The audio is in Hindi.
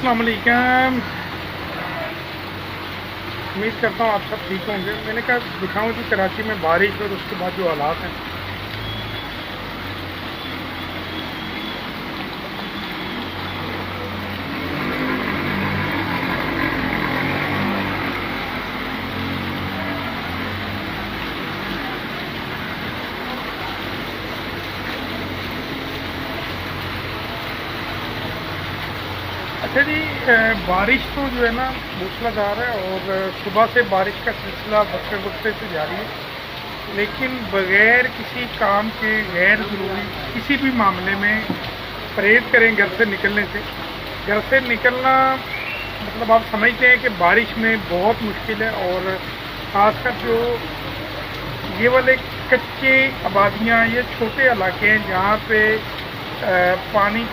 अस्सलाम वालेकुम। उम्मीद करता हूँ आप सब ठीक होंगे। मैंने कहा दिखाऊँ कि कराची में बारिश और उसके बाद जो हालात हैं। अच्छा जी, बारिश तो जो है ना मूसलाधार है और सुबह से बारिश का सिलसिला वक्फे वक्फे से जारी है, लेकिन बग़ैर किसी काम के गैर ज़रूरी किसी भी मामले में परहेज़ करें घर से निकलने से। घर से निकलना मतलब आप समझते हैं कि बारिश में बहुत मुश्किल है, और ख़ासकर जो ये वाले कच्चे आबादियाँ, ये छोटे इलाके हैं जहाँ पे पानी